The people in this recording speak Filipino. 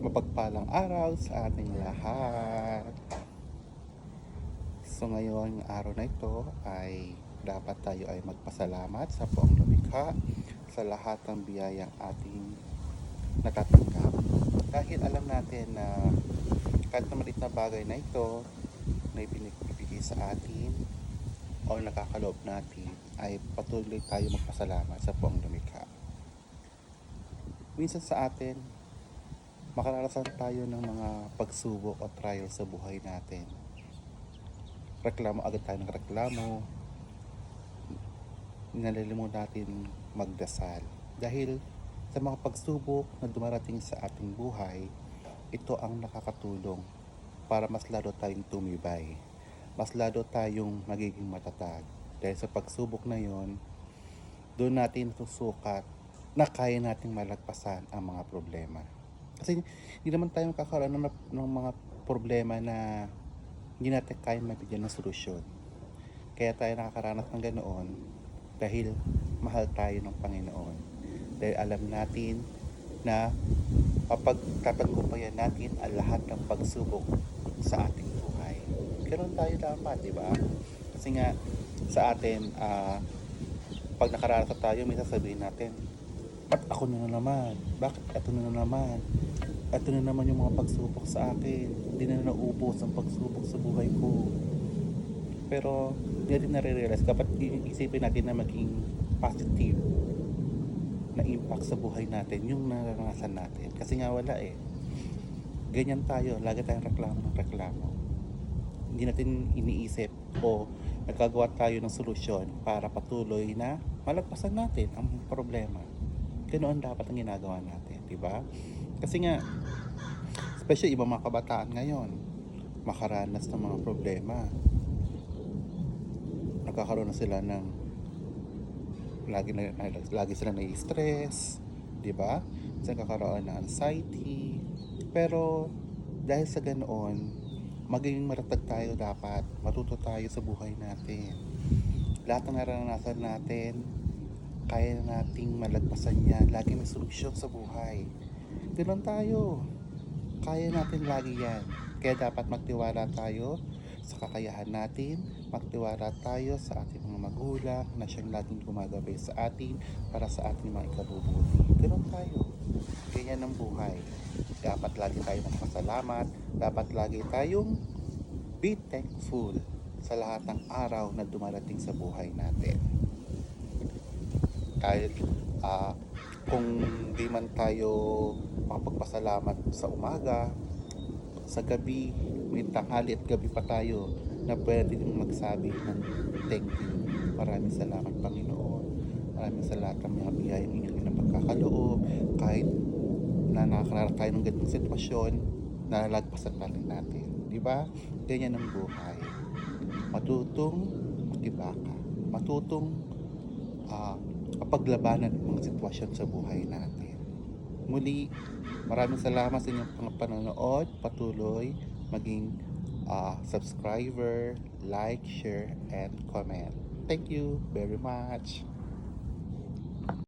Mapagpalang araw sa ating lahat. So ngayon, araw na ito ay dapat tayo ay magpasalamat sa buong lumikha sa lahat ng biyayang ating natatanggap. Dahil alam natin na kahit na maliit na bagay na ito na ibinibigay sa atin o nakakaloob natin, ay patuloy tayo magpasalamat sa buong lumikha. Minsan sa atin, makaranasan tayo ng mga pagsubok o trial sa buhay natin. Reklamo agad tayo ng reklamo. Nalilimutan natin magdasal. Dahil sa mga pagsubok na dumarating sa ating buhay, ito ang nakakatulong para mas lalo tayong tumibay. Mas lalo tayong magiging matatag. Dahil sa pagsubok na yon, doon natin susukat na kaya nating malagpasan ang mga problema. Kasi hindi naman tayo makakaroon ng mga problema na hindi natin kaya mabigyan ng solusyon. Kaya tayo nakakaranas ng ganoon dahil mahal tayo ng Panginoon. Dahil alam natin na papagtatagumpayan natin ang lahat ng pagsubok sa ating buhay. Ganoon tayo dapat, di ba? Kasi nga sa atin, pag nakaranas tayo, may sasabihin natin, at ako na naman, bakit ito na naman? Ito na naman yung mga pagsubok sa akin. Hindi na naubos ang pagsubok sa buhay ko. Pero hindi natin nare-realize, dapat isipin natin na maging positive na impact sa buhay natin yung naranasan natin. Kasi nga wala eh. Ganyan tayo, lagi tayong reklamo ng reklamo. Hindi natin iniisip o nagkagawa tayo ng solusyon para patuloy na malagpasan natin ang problema. Ganoon dapat ang ginagawa natin, di ba? Kasi nga, especially ibang mga kabataan ngayon, makaranas ng mga problema. Nagkakaroon na sila ng lagi sila nai-stress, di ba? Kasi nagkakaroon ng anxiety. Pero dahil sa ganoon, maging matatag tayo dapat, matuto tayo sa buhay natin. Lahat ng naranasan natin, kaya nating malagpasan yan. Lagi may solusyon sa buhay. Ganoon tayo. Kaya natin lagi yan. Kaya dapat magtiwala tayo sa kakayahan natin. Magtiwala tayo sa ating mga magulang na siyang laging gumagabay sa atin para sa ating mga ikabubuti. Ganoon tayo. Ganyan ang buhay. Dapat lagi tayong magpasalamat. Dapat lagi tayong be thankful sa lahat ng araw na dumarating sa buhay natin. Kahit kung di man tayo makapagpasalamat sa umaga, sa gabi, may tanghali at gabi pa tayo na pwede din magsabi ng thank you. Maraming salamat Panginoon. Maraming salamat ng mga biyayang inyong pinapagkakaloob. Kahit na nakakararap tayo ng ganitong sitwasyon, nalalagpasan pa rin natin. Diba? Ganyan ang buhay. Matutong magtibaka. Matutong kapaglabanan ng mga sitwasyon sa buhay natin. Muli, maraming salamat sa inyong panonood. Patuloy maging subscriber, like, share, and comment. Thank you very much.